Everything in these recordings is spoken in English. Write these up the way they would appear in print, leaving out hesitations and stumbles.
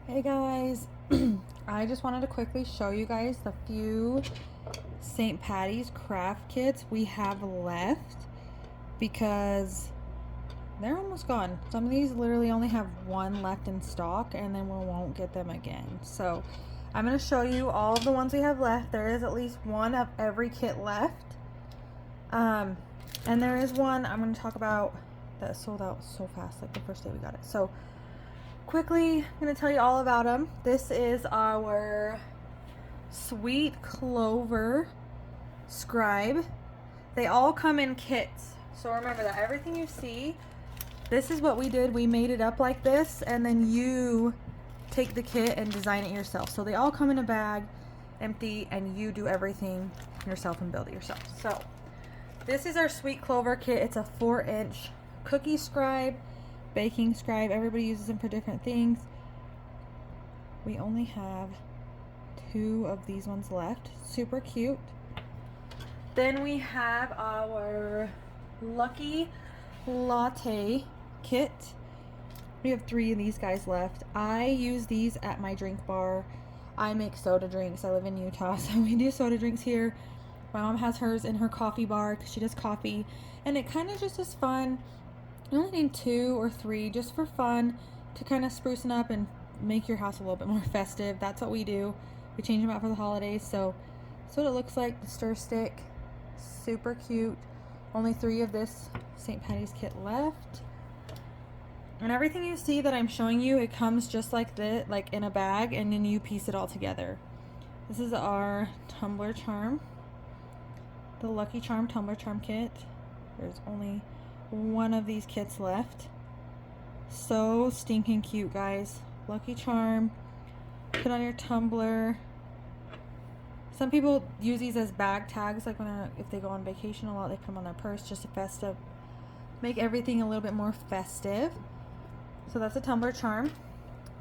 Hey guys, I just wanted to quickly show you guys the few St. Patty's craft kits we have left because they're almost gone. Some of these literally only have one left in stock and then we won't get them again. So I'm going to show you all of the ones we have left. There is at least one of every kit left. And there is one I'm going to talk about that sold out so fast, like the first day we got it. So quickly, I'm going to tell you all about them. This is our Sweet Clover Scribe. They all come in kits. So remember that everything you see, this is what we did. We made it up like this, and then you take the kit and design it yourself. So they all come in a bag, empty, and you do everything yourself and build it yourself. So this is our Sweet Clover kit. It's a 4-inch cookie scribe, baking scribe. Everybody uses them for different things. We only have 2 of these ones left. Super cute. Then we have our Lucky Latte kit. We have 3 of these guys left. I use these at my drink bar. I make soda drinks. I live in Utah, so we do soda drinks here. My mom has hers in her coffee bar because she does coffee, and it kind of just is fun. You only need 2 or 3 just for fun to kind of sprucing up and make your house a little bit more festive. That's what we do. We change them out for the holidays. So that's what it looks like. The stir stick, super cute. Only 3 of this St. Patty's kit left. And everything you see that I'm showing you, it comes just like this, like in a bag, and then you piece it all together. This is our tumbler charm, the Lucky Charm tumbler charm kit. There's only 1 of these kits left. So stinking cute, guys. Lucky Charm, put on your tumbler. Some people use these as bag tags, like if they go on vacation a lot, they put them on their purse just to festive, make everything a little bit more festive. So that's a tumbler charm.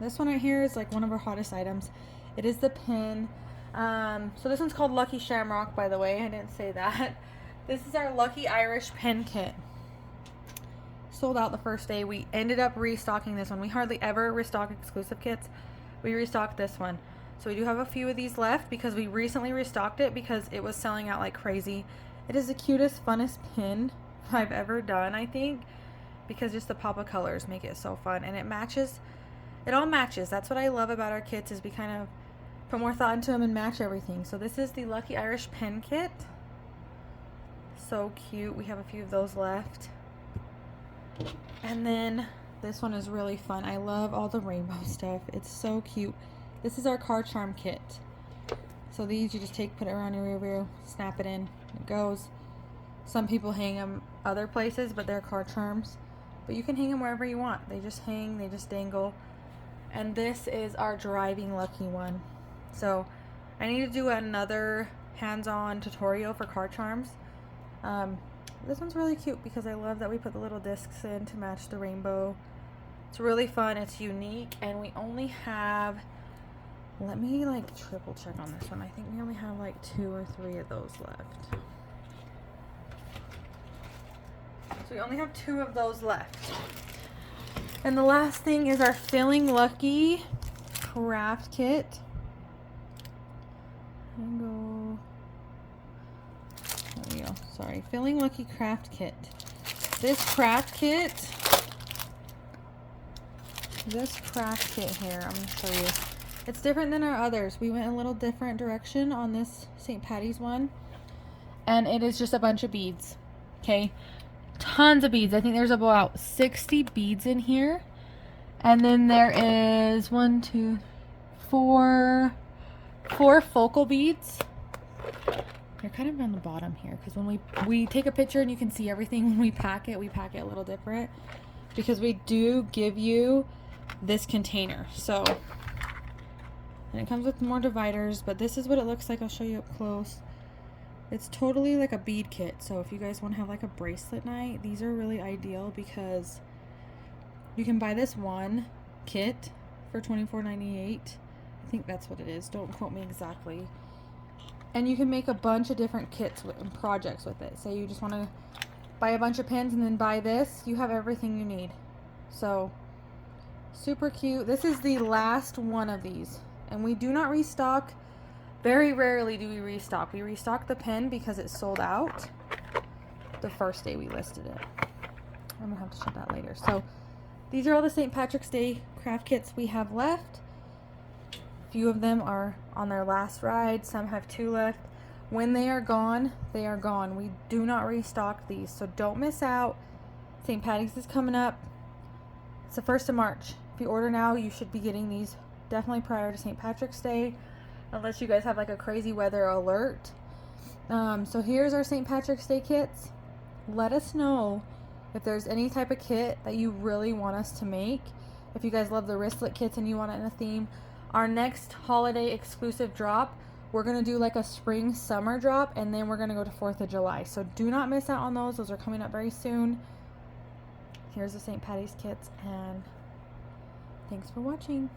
This one right here is like one of our hottest items. It is the pin. So this one's called Lucky Shamrock, by the way. I didn't say that. This is our Lucky Irish pin kit. Sold out the first day. We ended up restocking this one. We hardly ever restock exclusive kits. We restocked this one. So we do have a few of these left because we recently restocked it because it was selling out like crazy. It is the cutest, funnest pin I've ever done, I think, because just the pop of colors make it so fun, and it matches. It all matches. That's what I love about our kits, is we kind of put more thought into them and match everything. So this is the Lucky Irish pin kit. So cute. We have a few of those left. And then this one is really fun. I love all the rainbow stuff. It's so cute. This is our car charm kit. So these you just put it around your rear view, snap it in, it goes. Some people hang them other places, but they're car charms. But you can hang them wherever you want. They just hang, they just dangle. And this is our driving Lucky one. So I need to do another hands-on tutorial for car charms. This one's really cute because I love that we put the little discs in to match the rainbow. It's really fun. It's unique, and we only have, let me like triple check on this one. I think we only have like 2 or 3 of those left. So we only have 2 of those left. And the last thing is our Feeling Lucky craft kit. There we go. Sorry. Feeling Lucky craft kit. This craft kit here, I'm going to show you. It's different than our others. We went a little different direction on this St. Patty's one. And it is just a bunch of beads. Okay. Tons of beads. I think there's about 60 beads in here. And then there is 4 focal beads. They're kind of on the bottom here because when we take a picture and you can see everything, when we pack it a little different because we do give you this container. So, and it comes with more dividers, but this is what it looks like. I'll show you up close. It's totally like a bead kit. So if you guys want to have like a bracelet night, these are really ideal because you can buy this one kit for $24.98. I think that's what it is. Don't quote me exactly. And you can make a bunch of different kits and projects with it. Say you just want to buy a bunch of pins and then buy this. You have everything you need. So Super cute. This is the last one of these, and we do not restock. Very rarely do we restock. We restock the pen because it sold out the first day we listed it. I'm gonna have to show that later. So these are all the St. Patrick's Day craft kits we have left. A few of them are on their last ride. Some have 2 left. When they are gone, they are gone. We do not restock these, so don't miss out. St. Patty's is coming up. It's the 1st of March. If you order now, you should be getting these definitely prior to St. Patrick's Day, unless you guys have like a crazy weather alert. So here's our St. Patrick's Day kits. Let us know if there's any type of kit that you really want us to make. If you guys love the wristlet kits and you want it in a theme. Our next holiday exclusive drop, we're going to do like a spring summer drop, and then we're going to go to 4th of July. So do not miss out on those. Those are coming up very soon. Here's the St. Patty's kits, and thanks for watching.